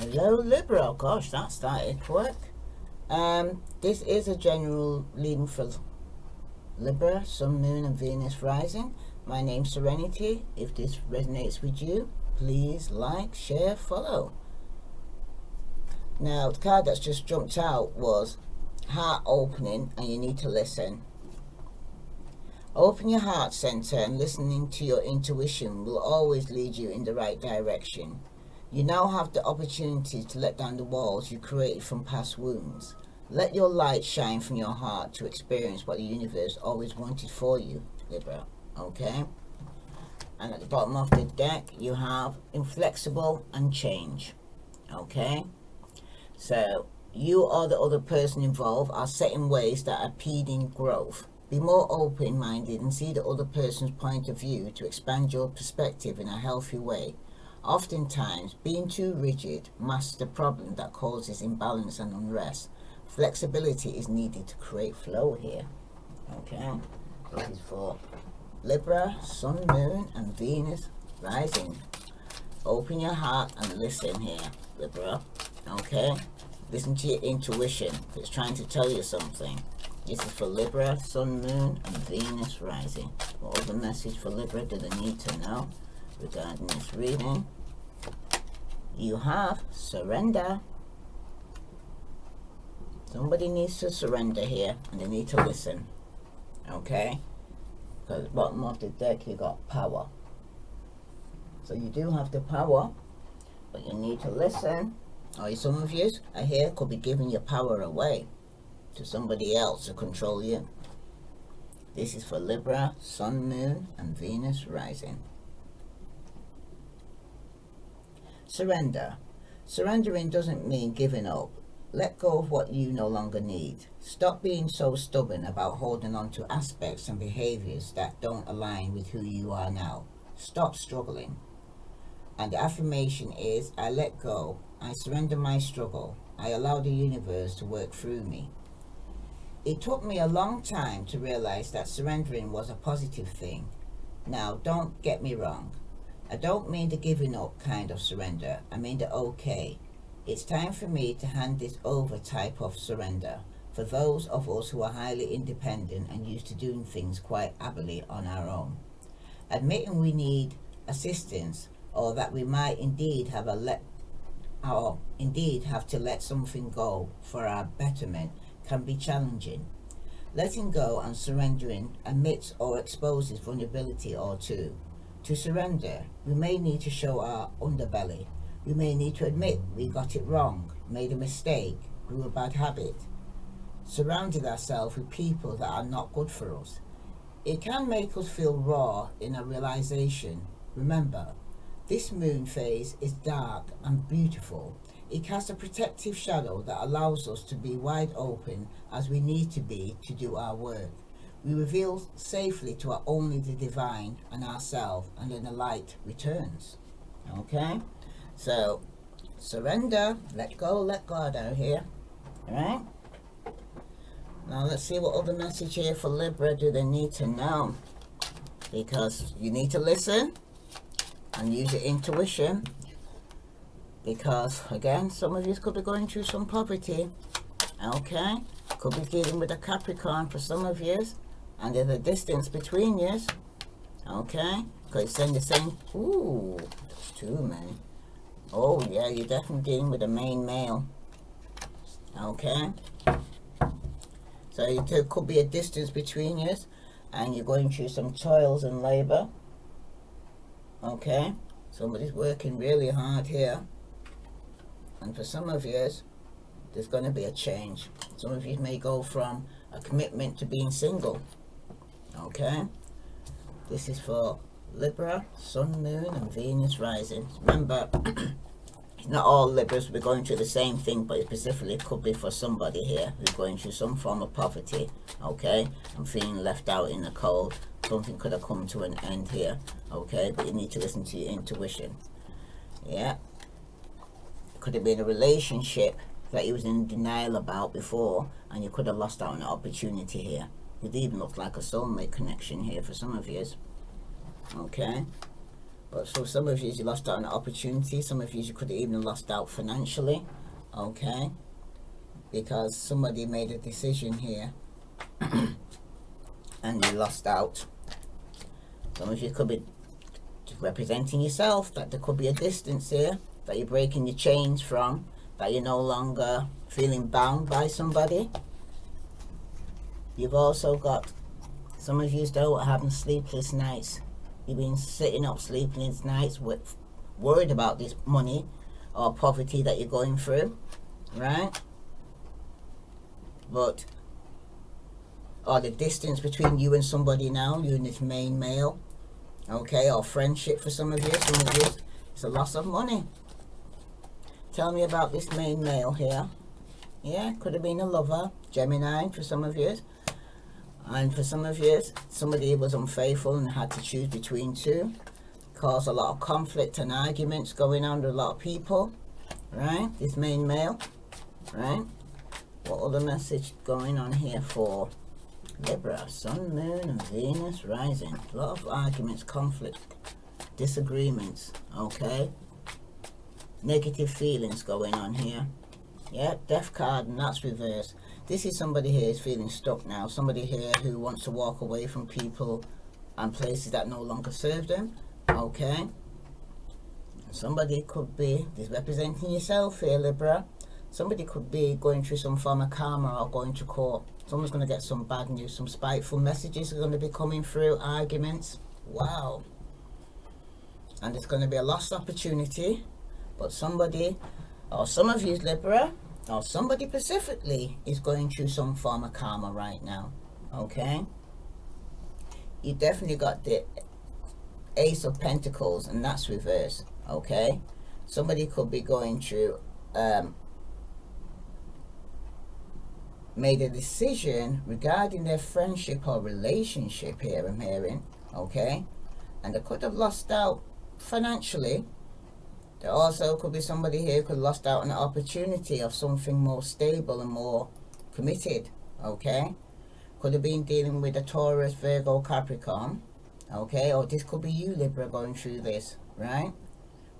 Hello Libra, gosh that started quick. This is a general reading for Libra, Sun, Moon and Venus rising. My name's Serenity. If this resonates with you, please like, share, follow. Now the card that's just jumped out was heart opening, and you need to listen. Open your heart center, and listening to your intuition will always lead you in the right direction. You now have the opportunity to let down the walls you created from past wounds. Let your light shine from your heart to experience what the universe always wanted for you, Libra. Okay? And at the bottom of the deck, you have inflexible and change. Okay? So, you or the other person involved are set in ways that are impeding growth. Be more open-minded and see the other person's point of view to expand your perspective in a healthy way. Oftentimes, being too rigid masks the problem that causes imbalance and unrest. Flexibility is needed to create flow here. Okay, this is for Libra, Sun, Moon, and Venus rising. Open your heart and listen here, Libra. Okay, listen to your intuition. If it's trying to tell you something. This is for Libra, Sun, Moon, and Venus rising. What other message for Libra do they need to know regarding this reading? You have surrender. Somebody needs to surrender here, and they need to listen. Okay? Because at the bottom of the deck you got power. So you do have the power, but you need to listen. Or some of you are here could be giving your power away to somebody else to control you. This is for Libra, Sun, Moon, and Venus rising. Surrender. Surrendering doesn't mean giving up. Let go of what you no longer need. Stop being so stubborn about holding on to aspects and behaviors that don't align with who you are now. Stop struggling. And the affirmation is, I let go. I surrender my struggle. I allow the universe to work through me. It took me a long time to realize that surrendering was a positive thing. Now, don't get me wrong. I don't mean the giving up kind of surrender. I mean the okay. It's time for me to hand this over type of surrender for those of us who are highly independent and used to doing things quite happily on our own. Admitting we need assistance, or that we might indeed have to let something go for our betterment, can be challenging. Letting go and surrendering admits or exposes vulnerability or two. To surrender, we may need to show our underbelly. We may need to admit we got it wrong, made a mistake, grew a bad habit, surrounded ourselves with people that are not good for us. It can make us feel raw in a realization. Remember, this moon phase is dark and beautiful. It casts a protective shadow that allows us to be wide open as we need to be to do our work. We reveal safely to only the divine and ourselves, and then the light returns. Okay? So, surrender, let go, let God out here. Alright? Now let's see what other message here for Libra do they need to know. Because you need to listen and use your intuition. Because, again, some of you could be going through some poverty. Okay? Could be dealing with a Capricorn for some of you. And there's a distance between you. Okay? Because it's saying the same. Ooh, that's too many. Oh, yeah, you're definitely dealing with a main male. Okay? So there could be a distance between you. And you're going through some toils and labor. Okay? Somebody's working really hard here. And for some of you, there's going to be a change. Some of you may go from a commitment to being single. Okay? This is for Libra, Sun, Moon, and Venus rising. Remember, not all Libras will be going through the same thing, but it specifically could be for somebody here who's going through some form of poverty. Okay? And feeling left out in the cold. Something could have come to an end here. Okay? But you need to listen to your intuition. Yeah? Could have been a relationship that he was in denial about before, and you could have lost out on an opportunity here. It even looks like a soulmate connection here for some of you. Okay? But for some of you lost out on an opportunity. Some of you could have even lost out financially, okay, because somebody made a decision here and you lost out. Some of you could be representing yourself, that there could be a distance here, that you're breaking your chains from, that you're no longer feeling bound by somebody. You've also got some of you though are having sleepless nights. You've been sitting up sleepless nights with worried about this money or poverty that you're going through, right? But or the distance between you and somebody now, you and this main male, okay, or friendship for some of you. Some of you, it's a loss of money. Tell me about this main male here. Yeah, could have been a lover, Gemini for some of you. And for some of you, somebody was unfaithful and had to choose between two. Caused a lot of conflict and arguments going on with a lot of people, right? This main male, right? What other message going on here for Libra? Sun, Moon, and Venus rising. A lot of arguments, conflict, disagreements, okay? Negative feelings going on here. Yeah, Death card, and that's reversed. This is somebody here who's feeling stuck now. Somebody here who wants to walk away from people and places that no longer serve them. Okay. Somebody could be, this representing yourself here, Libra. Somebody could be going through some form of karma or going to court. Someone's going to get some bad news, some spiteful messages are going to be coming through, arguments. Wow. And it's going to be a lost opportunity. But somebody, or some of you, Libra, or somebody specifically is going through some form of karma right now, okay? You definitely got the Ace of Pentacles, and that's reversed, okay? Somebody could be going through, made a decision regarding their friendship or relationship here, I'm hearing, okay? And they could have lost out financially. There also could be somebody here who could have lost out on an opportunity of something more stable and more committed, okay? Could have been dealing with a Taurus, Virgo, Capricorn, okay? Or this could be you, Libra, going through this, right?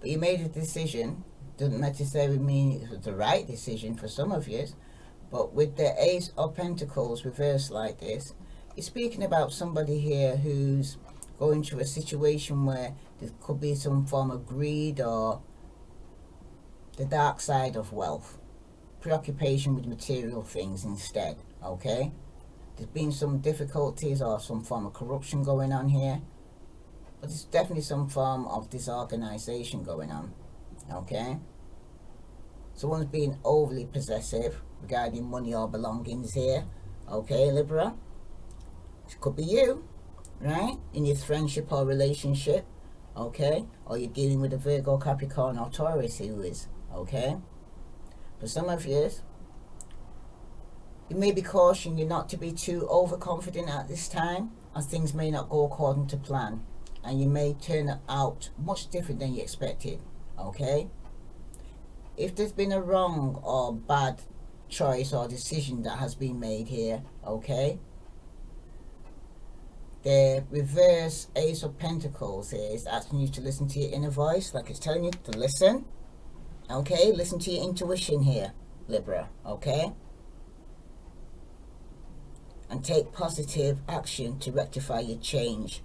But you made a decision. Doesn't necessarily mean it was the right decision for some of you, but with the Ace of Pentacles reversed like this, you're speaking about somebody here who's going through a situation where there could be some form of greed or the dark side of wealth, preoccupation with material things instead, okay? There's been some difficulties or some form of corruption going on here, but there's definitely some form of disorganization going on, okay? Someone's being overly possessive regarding money or belongings here, okay, Libra? It could be you, right? In your friendship or relationship, okay? Or you're dealing with a Virgo, Capricorn, or Taurus who is, okay? For some of you, you may be cautioning you not to be too overconfident at this time, as things may not go according to plan, and you may turn out much different than you expected, okay? If there's been a wrong or bad choice or decision that has been made here, okay? The reverse Ace of Pentacles is asking you to listen to your inner voice, like it's telling you to listen. Okay, listen to your intuition here, Libra, okay? And take positive action to rectify your change.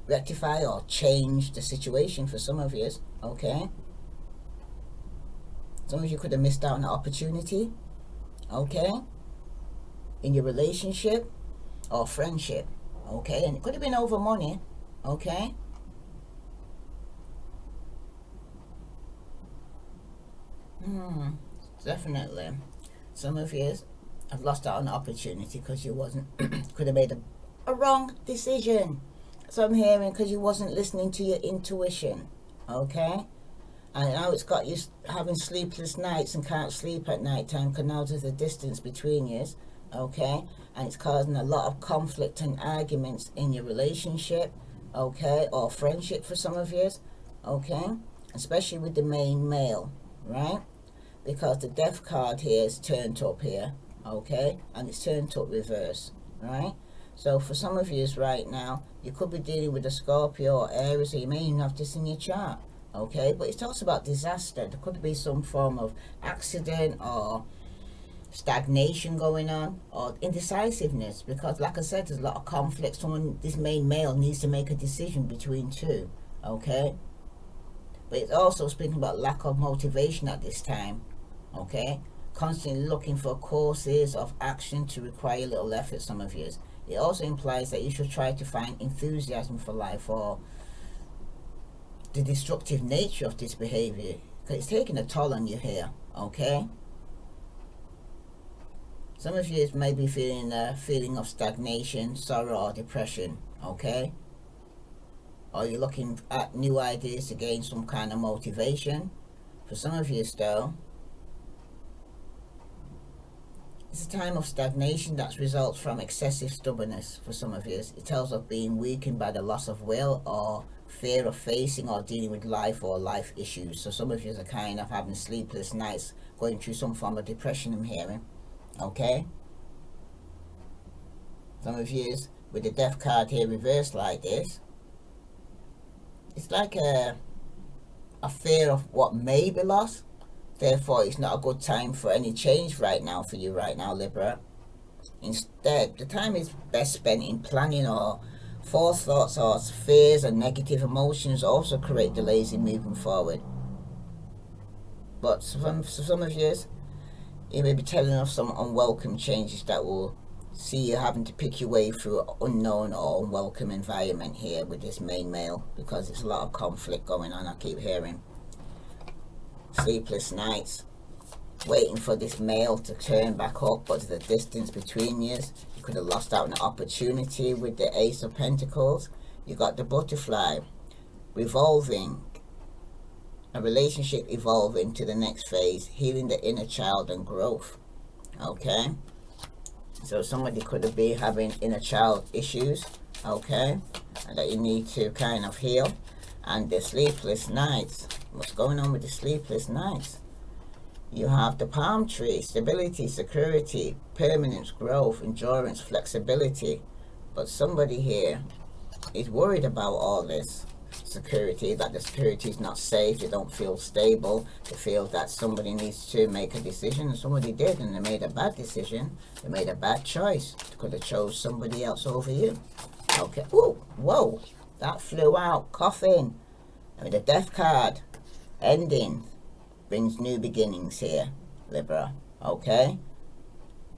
Rectify or change the situation for some of you, okay? Some of you could have missed out on an opportunity, okay? In your relationship or friendship, okay? And it could have been over money, okay? Definitely. Some of you have lost out on an opportunity because you wasn't, could have made a wrong decision. So I'm hearing because you wasn't listening to your intuition, okay? And now it's got you having sleepless nights and can't sleep at night time because now there's a distance between you, okay? And it's causing a lot of conflict and arguments in your relationship, okay? Or friendship for some of you, okay? Especially with the main male, right? Because the Death card here is turned up here, okay? And it's turned up reverse, right? So for some of you right now, you could be dealing with a Scorpio or Aries, or you may even have this in your chart. Okay, but it talks about disaster. There could be some form of accident or stagnation going on, or indecisiveness, because like I said, there's a lot of conflict. This main male needs to make a decision between two. Okay, but it's also speaking about lack of motivation at this time. Okay, constantly looking for courses of action to require little effort, some of you. It also implies that you should try to find enthusiasm for life, or the destructive nature of this behavior, because it's taking a toll on you here. Okay, some of you may be feeling a feeling of stagnation, sorrow, or depression. Okay, or you're looking at new ideas to gain some kind of motivation. For some of you though, it's a time of stagnation that results from excessive stubbornness. For some of you, it tells of being weakened by the loss of will or fear of facing or dealing with life or life issues. So some of you are kind of having sleepless nights, going through some form of depression, I'm hearing. Okay, some of you with the death card here reversed like this, it's like a fear of what may be lost. Therefore, it's not a good time for any change right now for you right now, Libra. Instead, the time is best spent in planning, or forethoughts or fears and negative emotions also create delays in moving forward. But for some of you, it may be telling of some unwelcome changes that will see you having to pick your way through an unknown or unwelcome environment here with this main male, because there's a lot of conflict going on, I keep hearing. Sleepless nights, waiting for this male to turn back up, but there's a distance between you. You could have lost out on an opportunity with the Ace of Pentacles. You got the butterfly, revolving, a relationship evolving to the next phase, healing the inner child and growth. Okay, so somebody could be having inner child issues, okay, and that you need to kind of heal. And the sleepless nights, what's going on with the sleepless nights? You have the palm tree, stability, security, permanence, growth, endurance, flexibility. But somebody here is worried about all this security, that the security is not safe, they don't feel stable, they feel that somebody needs to make a decision, and somebody did, and they made a bad decision, they made a bad choice, they could have chose somebody else over you. Okay, ooh, whoa, that flew out, coffin. And the death card, ending, brings new beginnings here, Libra. Okay,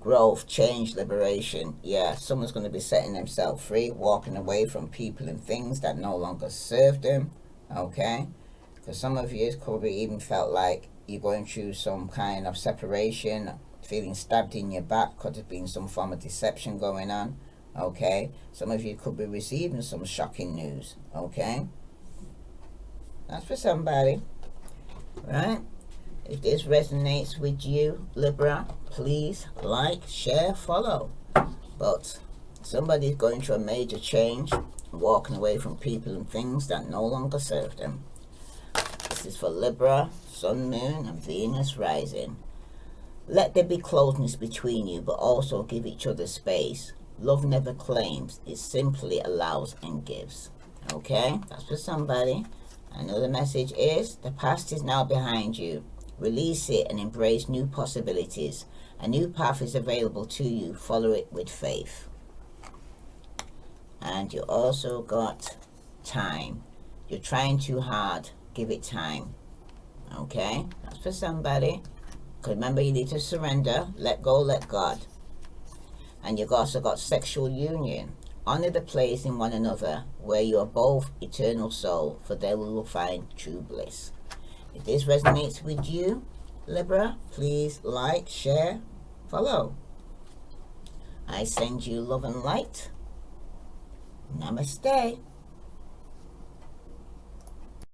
growth, change, liberation. Yeah, someone's going to be setting themselves free, walking away from people and things that no longer serve them. Okay, because some of you probably even felt like you're going through some kind of separation, feeling stabbed in your back because there's been some form of deception going on. Okay, some of you could be receiving some shocking news. Okay, that's for somebody, right? If this resonates with you, Libra, please like, share, follow. But somebody's going through a major change, walking away from people and things that no longer serve them. This is for Libra, Sun, Moon, and Venus rising. Let there be closeness between you, but also give each other space. Love never claims, it simply allows and gives. Okay, that's for somebody. Another message is, the past is now behind you. Release it and embrace new possibilities. A new path is available to you. Follow it with faith. And you also got time. You're trying too hard. Give it time. Okay, that's for somebody. Because remember, you need to surrender, let go, let God. And you've also got sexual union. Honor the place in one another where you are both eternal soul, for there will find true bliss. If this resonates with you, Libra, please like, share, follow. I send you love and light. Namaste.